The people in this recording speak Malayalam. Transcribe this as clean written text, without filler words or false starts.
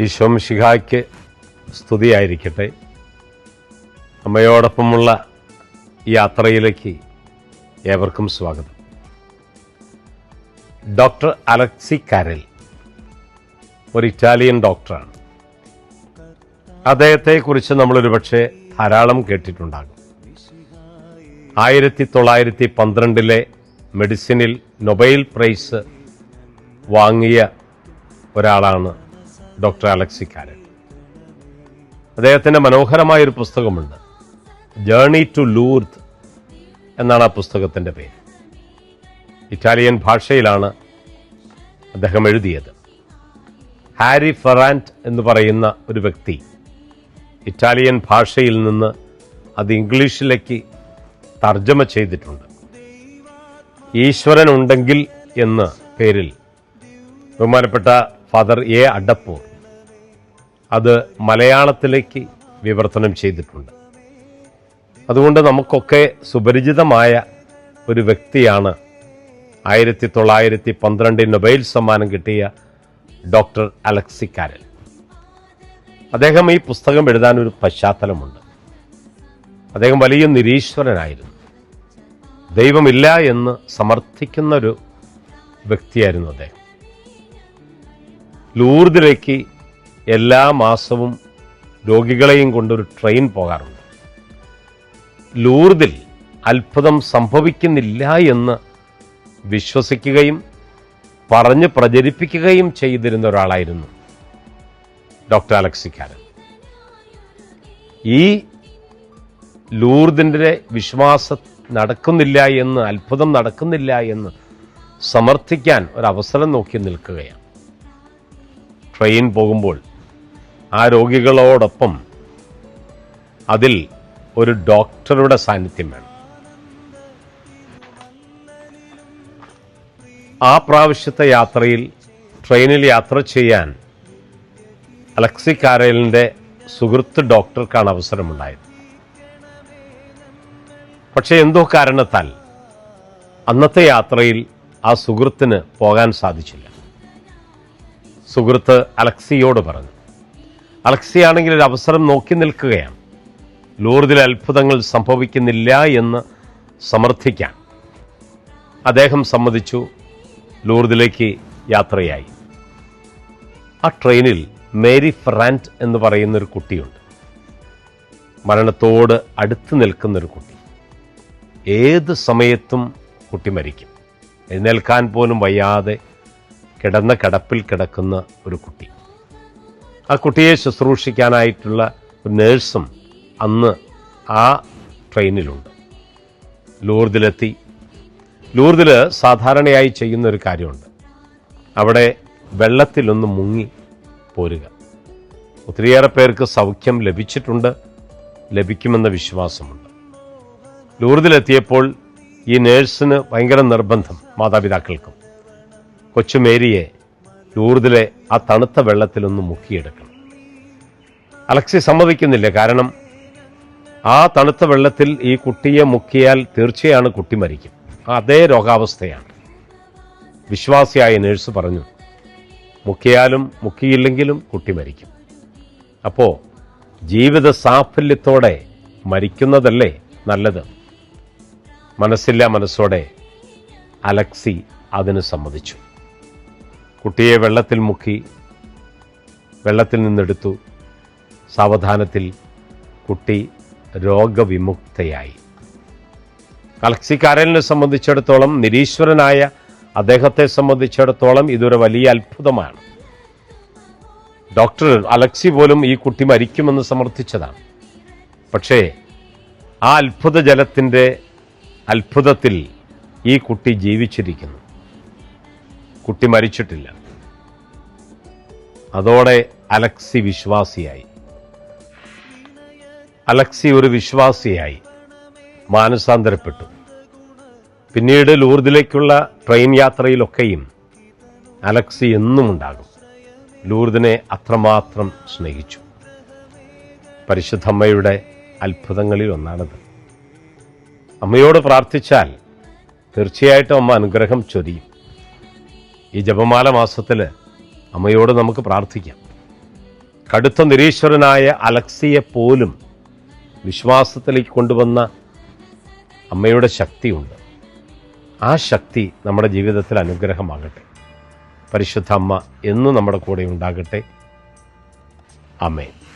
ഈശോ മിശിഹായ്ക്ക് സ്തുതിയായിരിക്കട്ടെ. അമ്മയോടൊപ്പമുള്ള ഈ യാത്രയിലേക്ക് ഏവർക്കും സ്വാഗതം. ഡോക്ടർ അലക്സി കാരൽ ഒരു ഇറ്റാലിയൻ ഡോക്ടറാണ്. അദ്ദേഹത്തെക്കുറിച്ച് നമ്മളൊരു പക്ഷേ ധാരാളം കേട്ടിട്ടുണ്ടാകും. 1912 മെഡിസിനിൽ നൊബേൽ പ്രൈസ് വാങ്ങിയ ഒരാളാണ് ഡോക്ടർ അലക്സി കാരൽ. അദ്ദേഹത്തിൻ്റെ മനോഹരമായൊരു പുസ്തകമുണ്ട്, ജേർണി ടു ലൂർദ് എന്നാണ് ആ പുസ്തകത്തിൻ്റെ പേര്. ഇറ്റാലിയൻ ഭാഷയിലാണ് അദ്ദേഹം എഴുതിയത്. ഹാരി ഫെറാൻറ്റ് എന്ന് പറയുന്ന ഒരു വ്യക്തി ഇറ്റാലിയൻ ഭാഷയിൽ നിന്ന് അത് ഇംഗ്ലീഷിലേക്ക് തർജ്ജമ ചെയ്തിട്ടുണ്ട്. ഈശ്വരൻ ഉണ്ടെങ്കിൽ എന്ന പേരിൽ ബഹുമാനപ്പെട്ട ഫാദർ എ അഡപ്പൂർ അത് മലയാളത്തിലേക്ക് വിവർത്തനം ചെയ്തിട്ടുണ്ട്. അതുകൊണ്ട് നമുക്കൊക്കെ സുപരിചിതമായ ഒരു വ്യക്തിയാണ് 1912 നൊബേൽ സമ്മാനം കിട്ടിയ ഡോക്ടർ അലക്സി കാരൽ. അദ്ദേഹം ഈ പുസ്തകം എഴുതാൻ ഒരു പശ്ചാത്തലമുണ്ട്. അദ്ദേഹം വലിയ നിരീശ്വരനായിരുന്നു. ദൈവമില്ല എന്ന് സമർത്ഥിക്കുന്നൊരു വ്യക്തിയായിരുന്നു അദ്ദേഹം. ലൂർദിലേക്ക് എല്ലാ മാസവും രോഗികളെയും കൊണ്ടൊരു ട്രെയിൻ പോകാറുണ്ട്. ലൂർദിൽ അത്ഭുതം സംഭവിക്കുന്നില്ല എന്ന് വിശ്വസിക്കുകയും പറഞ്ഞ് പ്രചരിപ്പിക്കുകയും ചെയ്തിരുന്ന ഒരാളായിരുന്നു ഡോക്ടർ അലക്സി കാരൽ. ഈ ലൂർദിൻ്റെ വിശ്വാസം നടക്കുന്നില്ല എന്ന്, അത്ഭുതം നടക്കുന്നില്ല എന്ന് സമർത്ഥിക്കാൻ ഒരവസരം നോക്കി നിൽക്കുകയാണ്. ട്രെയിൻ പോകുമ്പോൾ ആ രോഗികളോടൊപ്പം അതിൽ ഒരു ഡോക്ടറുടെ സാന്നിധ്യം വേണം. ആ പ്രാവശ്യത്തെ യാത്രയിൽ ട്രെയിനിൽ യാത്ര ചെയ്യാൻ അലക്സി കാരലിൻ്റെ സുഹൃത്ത് ഡോക്ടർക്കാണ് അവസരമുണ്ടായത്. പക്ഷെ എന്തോ കാരണത്താൽ അന്നത്തെ യാത്രയിൽ ആ സുഹൃത്തിന് പോകാൻ സാധിച്ചില്ല. സുഹൃത്ത് അലക്സിയോട് പറഞ്ഞു. അലക്സിയാണെങ്കിൽ ഒരു അവസരം നോക്കി നിൽക്കുകയാണ്. ലൂർദിൽ അത്ഭുതങ്ങൾ സംഭവിക്കുന്നില്ല എന്ന് സമർത്ഥിക്കാൻ അദ്ദേഹം സമ്മതിച്ചു. ലൂർദിലേക്ക് യാത്രയായി. ആ ട്രെയിനിൽ മേരി ഫെറാൻറ്റ് എന്ന് പറയുന്നൊരു കുട്ടിയുണ്ട്. മരണത്തോട് അടുത്ത് നിൽക്കുന്നൊരു കുട്ടി. ഏത് സമയത്തും കുട്ടി മരിക്കും. എഴുന്നേൽക്കാൻ പോലും വയ്യാതെ കിടന്ന കിടപ്പിൽ കിടക്കുന്ന ഒരു കുട്ടി. ആ കുട്ടിയെ ശുശ്രൂഷിക്കാനായിട്ടുള്ള ഒരു നേഴ്സും അന്ന് ആ ട്രെയിനിലുണ്ട്. ലൂർദിലെത്തി. ലൂർദിൽ സാധാരണയായി ചെയ്യുന്നൊരു കാര്യമുണ്ട്. അവിടെ വെള്ളത്തിലൊന്ന് മുങ്ങി പോരുക. ഒത്തിരിയേറെ പേർക്ക് സൗഖ്യം ലഭിച്ചിട്ടുണ്ട്, ലഭിക്കുമെന്ന വിശ്വാസമുണ്ട്. ലൂർദിലെത്തിയപ്പോൾ ഈ നേഴ്സിന് ഭയങ്കര നിർബന്ധം, മാതാപിതാക്കൾക്കും, കൊച്ചു മേരിയെ ലൂർദിലെ ആ തണുത്ത വെള്ളത്തിലൊന്ന് മുക്കിയെടുക്കണം. അലക്സി സമ്മതിക്കുന്നില്ല. കാരണം ആ തണുത്ത വെള്ളത്തിൽ ഈ കുട്ടിയെ മുക്കിയാൽ തീർച്ചയാണ് കുട്ടി മരിക്കും. അതേ രോഗാവസ്ഥയാണ്. വിശ്വാസിയായ നേഴ്സ് പറഞ്ഞു, മുക്കിയാലും മുക്കിയില്ലെങ്കിലും കുട്ടി മരിക്കും. അപ്പോൾ ജീവിത സാഫല്യത്തോടെ മരിക്കുന്നതല്ലേ നല്ലത്. മനസ്സില്ല മനസ്സോടെ അലക്സി അതിന് സമ്മതിച്ചു. കുട്ടിയെ വെള്ളത്തിൽ മുക്കി, വെള്ളത്തിൽ നിന്നെടുത്തു. സാവധാനത്തിൽ കുട്ടി രോഗവിമുക്തയായി. അലക്സി കാരലിനെ സംബന്ധിച്ചിടത്തോളം, നിരീശ്വരനായ അദ്ദേഹത്തെ സംബന്ധിച്ചിടത്തോളം ഇതൊരു വലിയ അത്ഭുതമാണ്. ഡോക്ടർ അലക്സി പോലും ഈ കുട്ടി മരിക്കുമെന്ന് സമർത്ഥിച്ചതാണ്. പക്ഷേ ആ അത്ഭുതജലത്തിൻ്റെ അത്ഭുതത്തിൽ ഈ കുട്ടി ജീവിച്ചിരിക്കുന്നു. കുട്ടി മരിച്ചിട്ടില്ല. അതോടെ അലക്സി വിശ്വാസിയായി. അലക്സി ഒരു വിശ്വാസിയായി മാനസാന്തരപ്പെട്ടു. പിന്നീട് ലൂർദിലേക്കുള്ള ട്രെയിൻ യാത്രയിലൊക്കെയും അലക്സി എന്നും ഉണ്ടാകും. ലൂർദിനെ അത്രമാത്രം സ്നേഹിച്ചു. പരിശുദ്ധമ്മയുടെ അത്ഭുതങ്ങളിൽ ഒന്നാണത്. അമ്മയോട് പ്രാർത്ഥിച്ചാൽ തീർച്ചയായിട്ടും അമ്മ അനുഗ്രഹം ചൊരിയും. ഈ ജപമാല മാസത്തിൽ അമ്മയോട് നമുക്ക് പ്രാർത്ഥിക്കാം. കടുത്ത നിരീശ്വരനായ അലക്സിയെ പോലും വിശ്വാസത്തിലേക്ക് കൊണ്ടുവന്ന അമ്മയുടെ ശക്തിയുണ്ട്. ആ ശക്തി നമ്മുടെ ജീവിതത്തിൽ അനുഗ്രഹമാകട്ടെ. പരിശുദ്ധ അമ്മ എന്നും നമ്മുടെ കൂടെ ഉണ്ടാകട്ടെ. ആമേൻ.